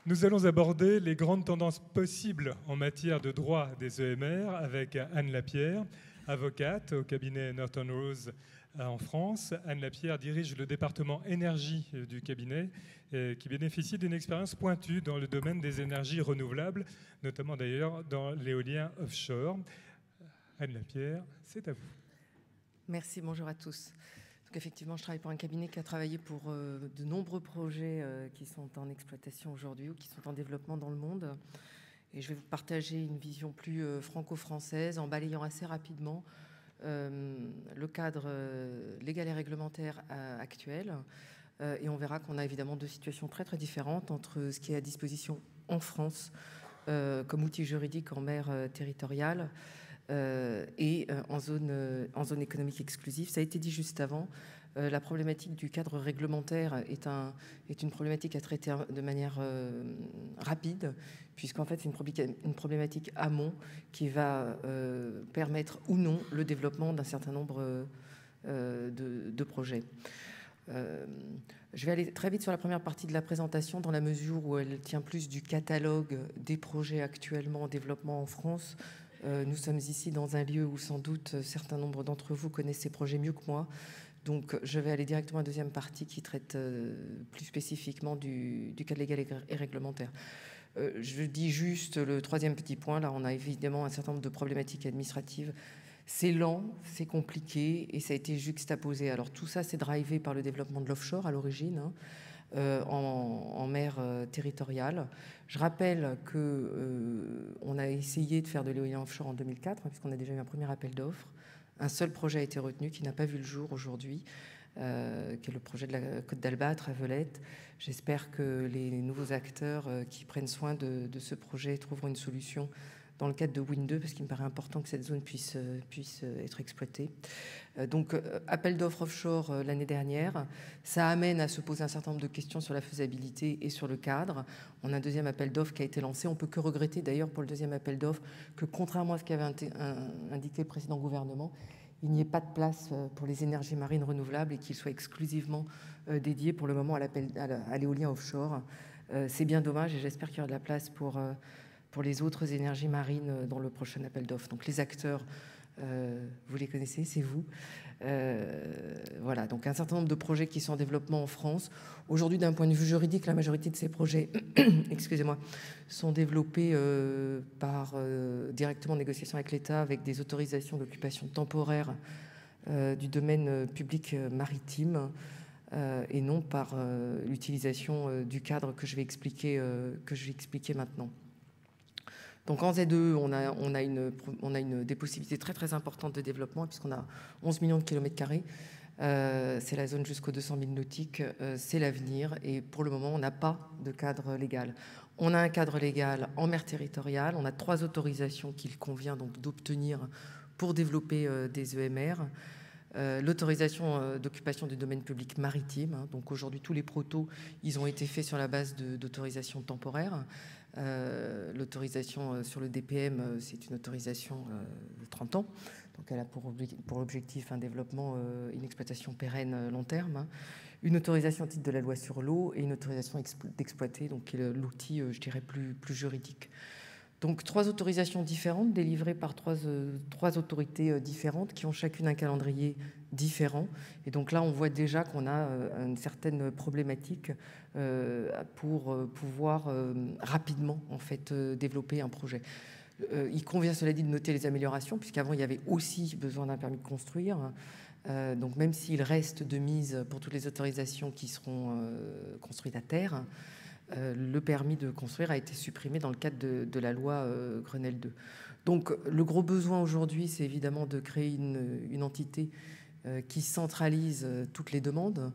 Nous allons aborder les grandes tendances possibles en matière de droit des EMR avec Anne Lapierre, avocate au cabinet Norton Rose en France. Anne Lapierre dirige le département énergie du cabinet qui bénéficie d'une expérience pointue dans le domaine des énergies renouvelables, notamment d'ailleurs dans l'éolien offshore. Anne Lapierre, c'est à vous. Merci, bonjour à tous. Donc effectivement, je travaille pour un cabinet qui a travaillé pour de nombreux projets qui sont en exploitation aujourd'hui ou qui sont en développement dans le monde. Et je vais vous partager une vision plus franco-française en balayant assez rapidement le cadre légal et réglementaire actuel. Et on verra qu'on a évidemment deux situations très très différentes entre ce qui est à disposition en France comme outil juridique en mer territoriale et en zone économique exclusive. Ça a été dit juste avant, la problématique du cadre réglementaire est une problématique à traiter de manière rapide, puisqu'en fait c'est une problématique amont qui va permettre ou non le développement d'un certain nombre de projets. Je vais aller très vite sur la première partie de la présentation dans la mesure où elle tient plus du catalogue des projets actuellement en développement en France. Nous sommes ici dans un lieu où sans doute un certain nombre d'entre vous connaissent ces projets mieux que moi. Donc je vais aller directement à la deuxième partie qui traite plus spécifiquement du cadre légal et réglementaire. Je dis juste le troisième petit point. Là, on a évidemment un certain nombre de problématiques administratives. C'est lent, c'est compliqué et ça a été juxtaposé. Alors tout ça, c'est drivé par le développement de l'offshore à l'origine, en mer territoriale. Je rappelle qu'on a essayé de faire de l'éolien offshore en 2004, puisqu'on a déjà eu un premier appel d'offres. Un seul projet a été retenu qui n'a pas vu le jour aujourd'hui, qui est le projet de la Côte d'Albâtre à Velette. J'espère que les nouveaux acteurs qui prennent soin de ce projet trouveront une solution dans le cadre de Wind 2, parce qu'il me paraît important que cette zone puisse être exploitée. Donc, appel d'offres offshore l'année dernière, ça amène à se poser un certain nombre de questions sur la faisabilité et sur le cadre. On a un deuxième appel d'offres qui a été lancé. On ne peut que regretter d'ailleurs pour le deuxième appel d'offres que, contrairement à ce qu'avait indiqué le précédent gouvernement, il n'y ait pas de place pour les énergies marines renouvelables et qu'il soit exclusivement dédié pour le moment à l'éolien offshore. C'est bien dommage et j'espère qu'il y aura de la place pour les autres énergies marines dans le prochain appel d'offres. Donc les acteurs, vous les connaissez, c'est vous. Voilà, donc un certain nombre de projets qui sont en développement en France. Aujourd'hui, d'un point de vue juridique, la majorité de ces projets excusez-moi, sont développés directement en négociation avec l'État, avec des autorisations d'occupation temporaire du domaine public maritime et non par l'utilisation du cadre que je vais expliquer maintenant. Donc en ZE, on a des possibilités très très importantes de développement puisqu'on a 11 millions de kilomètres carrés. C'est la zone jusqu'aux 200 000 nautiques, c'est l'avenir et pour le moment on n'a pas de cadre légal. On a un cadre légal en mer territoriale, on a 3 autorisations qu'il convient donc d'obtenir pour développer des EMR. L'autorisation d'occupation du domaine public maritime, hein, donc aujourd'hui tous les protos ils ont été faits sur la base d'autorisations temporaires. L'autorisation sur le DPM, c'est une autorisation de 30 ans. Donc elle a pour objectif un développement, une exploitation pérenne long terme. Hein. Une autorisation au titre de la loi sur l'eau et une autorisation d'exploiter, donc l'outil, je dirais, plus juridique. Donc 3 autorisations différentes délivrées par trois autorités différentes qui ont chacune un calendrier différent. Et donc là, on voit déjà qu'on a une certaine problématique pour pouvoir rapidement en fait, développer un projet. Il convient, cela dit, de noter les améliorations, puisqu'avant, il y avait aussi besoin d'un permis de construire. Donc même s'il reste de mise pour toutes les autorisations qui seront construites à terre, le permis de construire a été supprimé dans le cadre de la loi Grenelle 2. Donc le gros besoin aujourd'hui, c'est évidemment de créer une entité qui centralise toutes les demandes,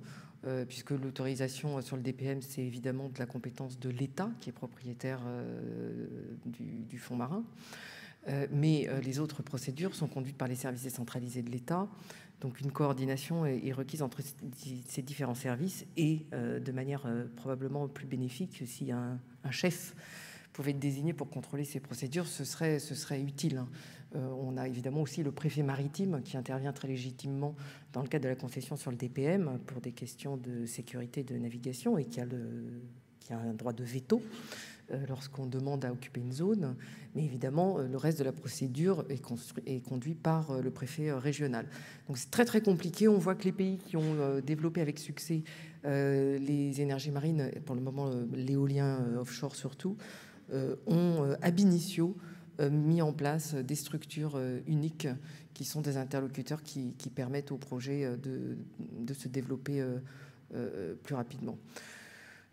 puisque l'autorisation sur le DPM, c'est évidemment de la compétence de l'État, qui est propriétaire du fonds marin. Mais les autres procédures sont conduites par les services décentralisés de l'État. Donc une coordination est requise entre ces différents services et de manière probablement plus bénéfique, si un chef pouvait être désigné pour contrôler ces procédures, ce serait utile. Hein. On a évidemment aussi le préfet maritime qui intervient très légitimement dans le cadre de la concession sur le DPM pour des questions de sécurité de navigation et qui qu'il y a un droit de veto lorsqu'on demande à occuper une zone, mais évidemment, le reste de la procédure est conduit par le préfet régional. Donc c'est très très compliqué. On voit que les pays qui ont développé avec succès les énergies marines, pour le moment l'éolien offshore surtout, ont ab initio mis en place des structures uniques qui sont des interlocuteurs qui permettent au projet de se développer plus rapidement.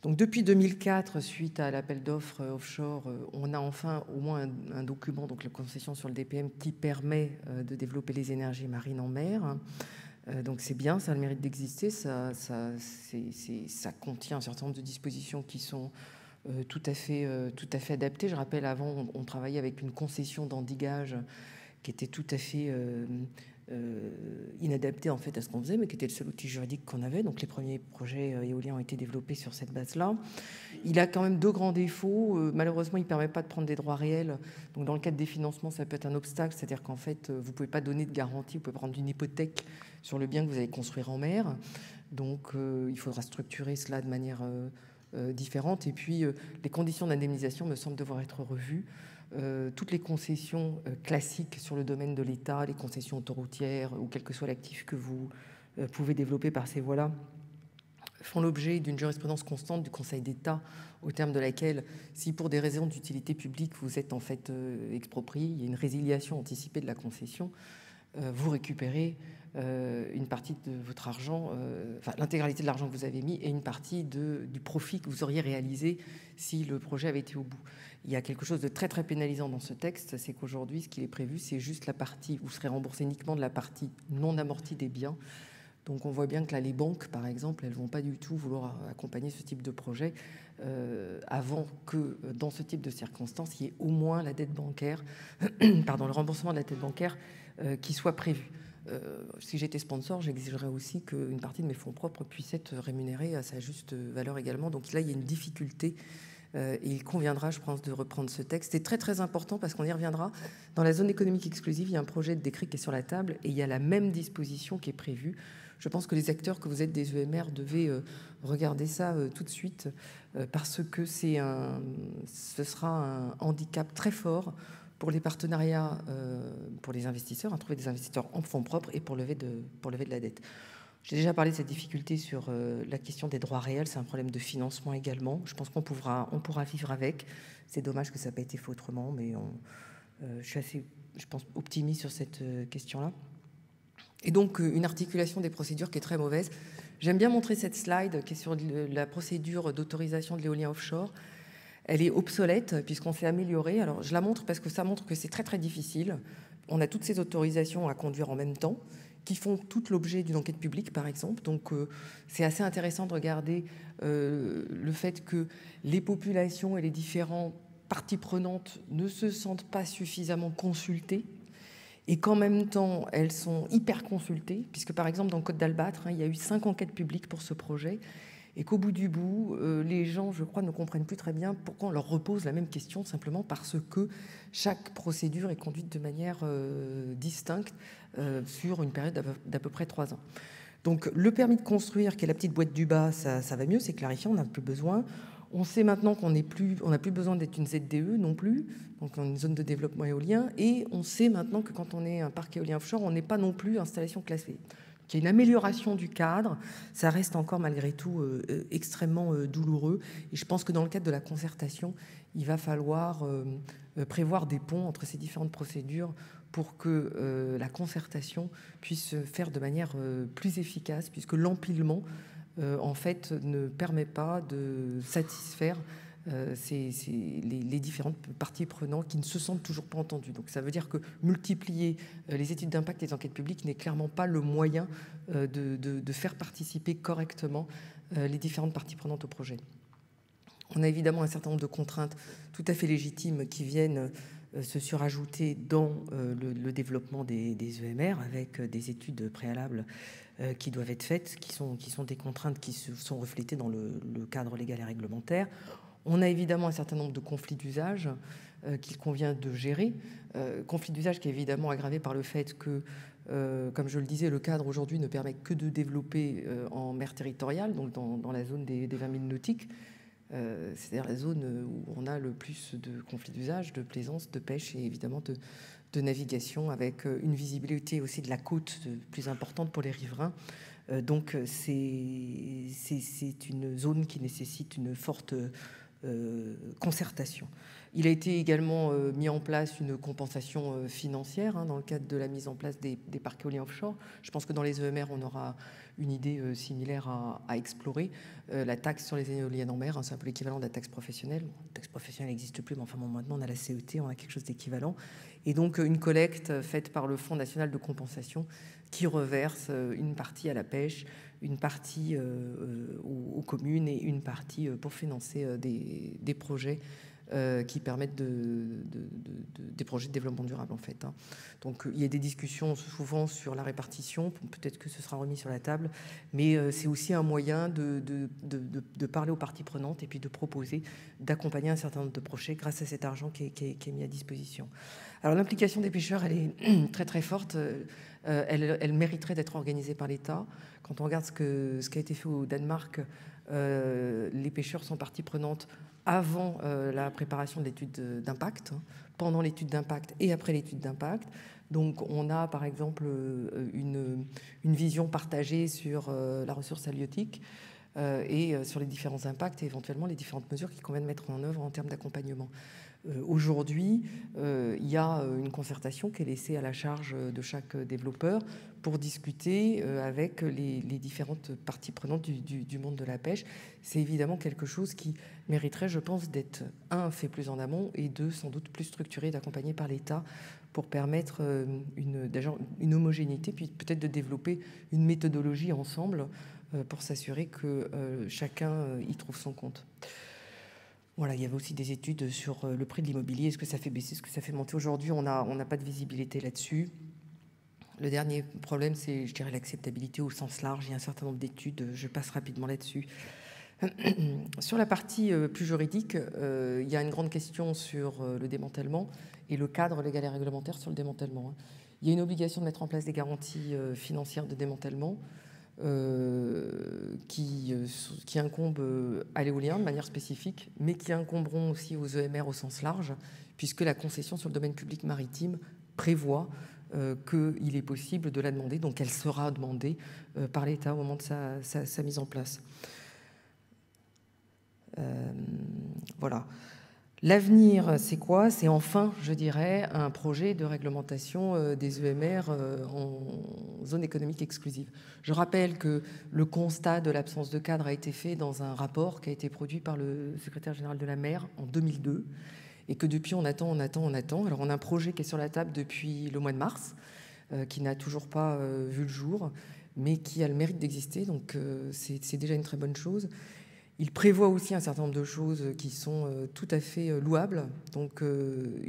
Donc depuis 2004, suite à l'appel d'offres offshore, on a enfin au moins un document, donc la concession sur le DPM, qui permet de développer les énergies marines en mer. Donc c'est bien, ça a le mérite d'exister, ça contient un certain nombre de dispositions qui sont tout à fait adaptées. Je rappelle, avant, on travaillait avec une concession d'endigage qui était tout à fait inadapté en fait à ce qu'on faisait, mais qui était le seul outil juridique qu'on avait. Donc les premiers projets éoliens ont été développés sur cette base-là. Il a quand même deux grands défauts. Malheureusement, il ne permet pas de prendre des droits réels. Donc dans le cadre des financements, ça peut être un obstacle, c'est-à-dire qu'en fait, vous ne pouvez pas donner de garantie, vous pouvez prendre une hypothèque sur le bien que vous allez construire en mer. Donc il faudra structurer cela de manière différente. Et puis les conditions d'indemnisation me semblent devoir être revues. Toutes les concessions classiques sur le domaine de l'État, les concessions autoroutières ou quel que soit l'actif que vous pouvez développer par ces voies-là, font l'objet d'une jurisprudence constante du Conseil d'État, au terme de laquelle, si pour des raisons d'utilité publique vous êtes en fait exproprié, il y a une résiliation anticipée de la concession, vous récupérez une partie de votre argent, enfin l'intégralité de l'argent que vous avez mis et une partie du profit que vous auriez réalisé si le projet avait été au bout. Il y a quelque chose de très très pénalisant dans ce texte, c'est qu'aujourd'hui ce qui est prévu, c'est juste la partie, vous serez remboursé uniquement de la partie non amortie des biens. Donc on voit bien que là, les banques, par exemple, elles ne vont pas du tout vouloir accompagner ce type de projet avant que, dans ce type de circonstances, il y ait au moins la dette bancaire, pardon, le remboursement de la dette bancaire qui soit prévu. Si j'étais sponsor, j'exigerais aussi qu'une partie de mes fonds propres puisse être rémunérée à sa juste valeur également. Donc là, il y a une difficulté. Et il conviendra, je pense, de reprendre ce texte. C'est très très important parce qu'on y reviendra. Dans la zone économique exclusive, il y a un projet de décret qui est sur la table et il y a la même disposition qui est prévue. Je pense que les acteurs que vous êtes des EMR devez regarder ça tout de suite parce que ce sera un handicap très fort pour les partenariats, pour les investisseurs, à trouver des investisseurs en fonds propres et pour lever de la dette. J'ai déjà parlé de cette difficulté sur la question des droits réels. C'est un problème de financement également. Je pense qu'on pourra vivre avec. C'est dommage que ça n'ait pas été fait autrement, mais je suis assez, je pense, optimiste sur cette question-là. Et donc, une articulation des procédures qui est très mauvaise. J'aime bien montrer cette slide qui est sur la procédure d'autorisation de l'éolien offshore. Elle est obsolète puisqu'on s'est amélioré. Alors, je la montre parce que ça montre que c'est très, très difficile. On a toutes ces autorisations à conduire en même temps, qui font tout l'objet d'une enquête publique, par exemple. Donc, c'est assez intéressant de regarder le fait que les populations et les différentes parties prenantes ne se sentent pas suffisamment consultées et qu'en même temps, elles sont hyper consultées, puisque, par exemple, dans le Côte d'Albâtre, il y a eu 5 enquêtes publiques pour ce projet, et qu'au bout du bout, les gens, je crois, ne comprennent plus très bien pourquoi on leur repose la même question, simplement parce que chaque procédure est conduite de manière distincte sur une période d'à peu près 3 ans. Donc le permis de construire, qui est la petite boîte du bas, ça va mieux, c'est clarifié, on n'a plus besoin. On sait maintenant qu'on n'a plus besoin d'être une ZDE non plus, donc une zone de développement éolien, et on sait maintenant que quand on est un parc éolien offshore, on n'est pas non plus installation classée. Qu'il y a une amélioration du cadre, ça reste encore malgré tout extrêmement douloureux. Et je pense que dans le cadre de la concertation, il va falloir prévoir des ponts entre ces différentes procédures pour que la concertation puisse se faire de manière plus efficace, puisque l'empilement, en fait, ne permet pas de satisfaire les différentes parties prenantes qui ne se sentent toujours pas entendues. Donc ça veut dire que multiplier les études d'impact et les enquêtes publiques n'est clairement pas le moyen de faire participer correctement les différentes parties prenantes au projet. On a évidemment un certain nombre de contraintes tout à fait légitimes qui viennent se surajouter dans le développement des EMR avec des études préalables qui doivent être faites, qui sont des contraintes qui sont reflétées dans le cadre légal et réglementaire. On a évidemment un certain nombre de conflits d'usage qu'il convient de gérer. Conflits d'usage qui est évidemment aggravé par le fait que, comme je le disais, le cadre aujourd'hui ne permet que de développer en mer territoriale, donc dans la zone des 20 000 nautiques. c'est-à-dire la zone où on a le plus de conflits d'usage, de plaisance, de pêche et évidemment de navigation, avec une visibilité aussi de la côte plus importante pour les riverains. Donc c'est une zone qui nécessite une forte concertation. Il a été également mis en place une compensation financière dans le cadre de la mise en place des parcs éoliens offshore. Je pense que dans les EMR, on aura une idée similaire à explorer. La taxe sur les éoliennes en mer, c'est un peu l'équivalent de la taxe professionnelle. La taxe professionnelle n'existe plus, mais enfin bon, maintenant on a la CET, on a quelque chose d'équivalent. Et donc une collecte faite par le Fonds national de compensation qui reverse une partie à la pêche, une partie aux communes et une partie pour financer des projets qui permettent des projets de développement durable en fait. Donc il y a des discussions souvent sur la répartition, peut-être que ce sera remis sur la table, mais c'est aussi un moyen de parler aux parties prenantes et puis de proposer d'accompagner un certain nombre de projets grâce à cet argent qui est mis à disposition. Alors l'implication des pêcheurs, elle est très très forte. Elle mériterait d'être organisée par l'État. Quand on regarde ce qui a été fait au Danemark, les pêcheurs sont partie prenante avant la préparation de l'étude d'impact, pendant l'étude d'impact et après l'étude d'impact. Donc on a par exemple une vision partagée sur la ressource halieutique et sur les différents impacts et éventuellement les différentes mesures qu'il convient de mettre en œuvre en termes d'accompagnement. Aujourd'hui, il y a une concertation qui est laissée à la charge de chaque développeur pour discuter avec les différentes parties prenantes du monde de la pêche. C'est évidemment quelque chose qui mériterait, je pense, d'être, fait plus en amont et deux, sans doute plus structuré, d'accompagner par l'État pour permettre une homogénéité, puis peut-être de développer une méthodologie ensemble pour s'assurer que chacun y trouve son compte. Voilà, il y avait aussi des études sur le prix de l'immobilier. Est-ce que ça fait baisser, est-ce que ça fait monter? Aujourd'hui, on n'a pas de visibilité là-dessus. Le dernier problème, c'est, je dirais, l'acceptabilité au sens large. Il y a un certain nombre d'études, je passe rapidement là-dessus. Sur la partie plus juridique, il y a une grande question sur le démantèlement et le cadre légal et réglementaire sur le démantèlement. Il y a une obligation de mettre en place des garanties financières de démantèlement qui incombent à l'éolien de manière spécifique, mais qui incomberont aussi aux EMR au sens large, puisque la concession sur le domaine public maritime prévoit qu'il est possible de la demander, donc elle sera demandée par l'État au moment de sa mise en place. Voilà. L'avenir, c'est quoi? C'est enfin, je dirais, un projet de réglementation des EMR en zone économique exclusive. Je rappelle que le constat de l'absence de cadre a été fait dans un rapport qui a été produit par le secrétaire général de la mer en 2002 et que depuis, on attend. Alors, on a un projet qui est sur la table depuis le mois de mars, qui n'a toujours pas vu le jour, mais qui a le mérite d'exister, donc c'est déjà une très bonne chose. Il prévoit aussi un certain nombre de choses qui sont tout à fait louables. Donc, je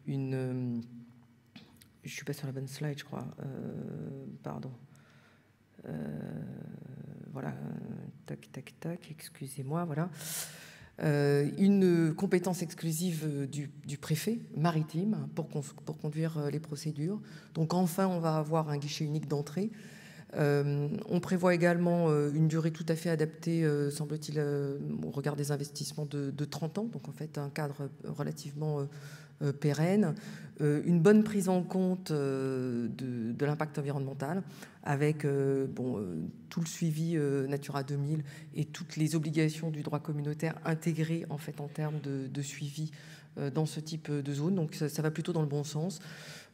ne suis pas sur la bonne slide, je crois. Pardon. Voilà. Tac, excusez-moi. Voilà. Une compétence exclusive du préfet maritime pour conduire les procédures. Donc, enfin, on va avoir un guichet unique d'entrée. On prévoit également une durée tout à fait adaptée, semble-t-il, au regard des investissements de 30 ans, donc en fait un cadre relativement pérenne, une bonne prise en compte de l'impact environnemental avec tout le suivi Natura 2000 et toutes les obligations du droit communautaire intégrées en fait en termes de suivi dans ce type de zone, donc ça va plutôt dans le bon sens.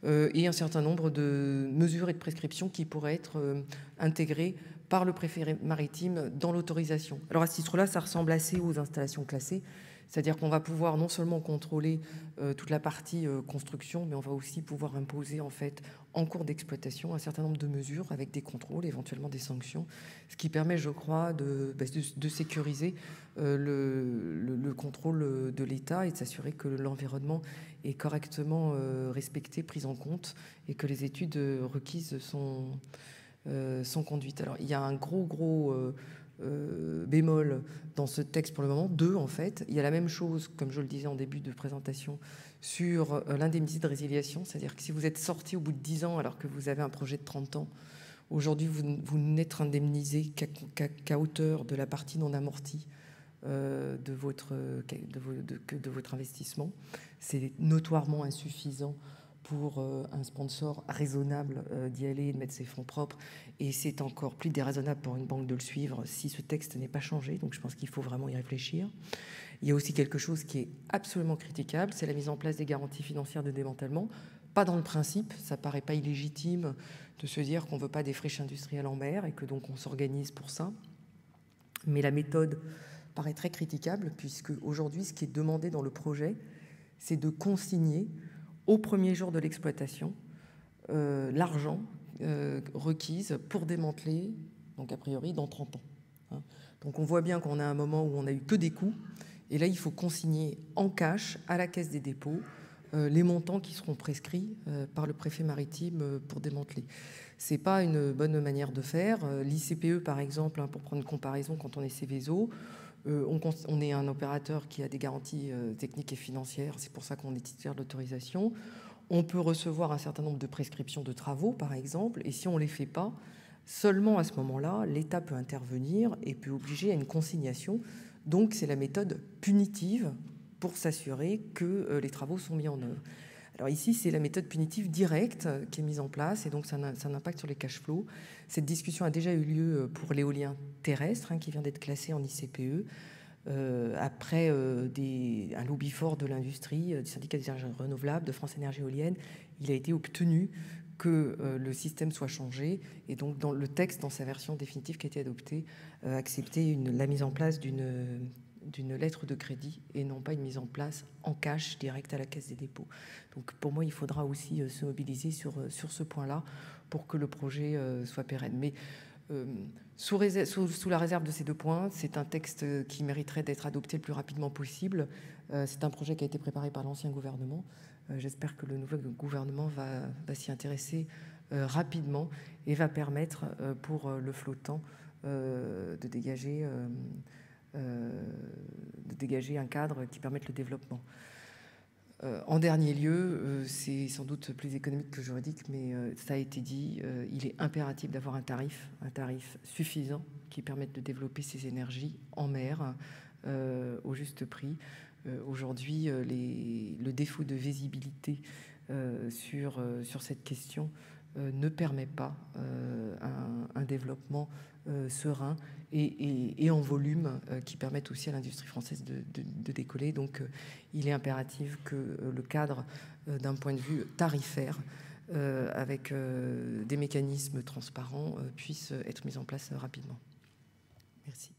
Et un certain nombre de mesures et de prescriptions qui pourraient être intégrées par le préfet maritime dans l'autorisation. Alors à ce titre-là, ça ressemble assez aux installations classées, c'est-à-dire qu'on va pouvoir non seulement contrôler toute la partie construction, mais on va aussi pouvoir imposer en fait en cours d'exploitation un certain nombre de mesures avec des contrôles, éventuellement des sanctions, ce qui permet, je crois, de sécuriser le contrôle de l'État et de s'assurer que l'environnement est correctement respecté, pris en compte et que les études requises sont conduites. Alors, il y a un gros bémol dans ce texte pour le moment, 2 en fait. Il y a la même chose, comme je le disais en début de présentation, sur l'indemnité de résiliation, c'est-à-dire que si vous êtes sorti au bout de 10 ans alors que vous avez un projet de 30 ans, aujourd'hui vous n'êtes indemnisé qu'à hauteur de la partie non amortie de votre investissement. C'est notoirement insuffisant pour un sponsor raisonnable d'y aller et de mettre ses fonds propres. Et c'est encore plus déraisonnable pour une banque de le suivre si ce texte n'est pas changé. Donc je pense qu'il faut vraiment y réfléchir. Il y a aussi quelque chose qui est absolument critiquable, c'est la mise en place des garanties financières de démantèlement. Pas dans le principe, ça ne paraît pas illégitime de se dire qu'on ne veut pas des friches industrielles en mer et que donc on s'organise pour ça. Mais la méthode paraît très critiquable puisque aujourd'hui, ce qui est demandé dans le projet, c'est de consigner au premier jour de l'exploitation l'argent requise pour démanteler, donc a priori dans 30 ans. Hein. Donc on voit bien qu'on a un moment où on n'a eu que des coûts, et là il faut consigner en cash à la Caisse des dépôts les montants qui seront prescrits par le préfet maritime pour démanteler. Ce n'est pas une bonne manière de faire. L'ICPE, par exemple, hein, pour prendre une comparaison, quand on est Céveso, on est un opérateur qui a des garanties techniques et financières, c'est pour ça qu'on est titulaire de l'autorisation. On peut recevoir un certain nombre de prescriptions de travaux, par exemple, et si on ne les fait pas, seulement à ce moment-là, l'État peut intervenir et peut obliger à une consignation. Donc c'est la méthode punitive pour s'assurer que les travaux sont mis en œuvre. Alors ici, c'est la méthode punitive directe qui est mise en place et donc ça a un impact sur les cash flows. Cette discussion a déjà eu lieu pour l'éolien terrestre, hein, qui vient d'être classé en ICPE, après un lobby fort de l'industrie, du syndicat des énergies renouvelables, de France Énergie Éolienne. Il a été obtenu que le système soit changé et donc dans le texte, dans sa version définitive qui a été adoptée, accepter la mise en place d'une lettre de crédit et non pas une mise en place en cash direct à la Caisse des dépôts. Donc pour moi, il faudra aussi se mobiliser sur ce point-là pour que le projet soit pérenne. Mais sous la réserve de ces deux points, c'est un texte qui mériterait d'être adopté le plus rapidement possible. C'est un projet qui a été préparé par l'ancien gouvernement. J'espère que le nouveau gouvernement va s'y intéresser rapidement et va permettre pour le flottant de dégager un cadre qui permette le développement. En dernier lieu, c'est sans doute plus économique que juridique, mais ça a été dit, il est impératif d'avoir un tarif suffisant qui permette de développer ces énergies en mer au juste prix. Aujourd'hui, le défaut de visibilité sur cette question ne permet pas un développement serein et en volume qui permettent aussi à l'industrie française de décoller. Donc il est impératif que le cadre d'un point de vue tarifaire avec des mécanismes transparents puisse être mis en place rapidement. Merci.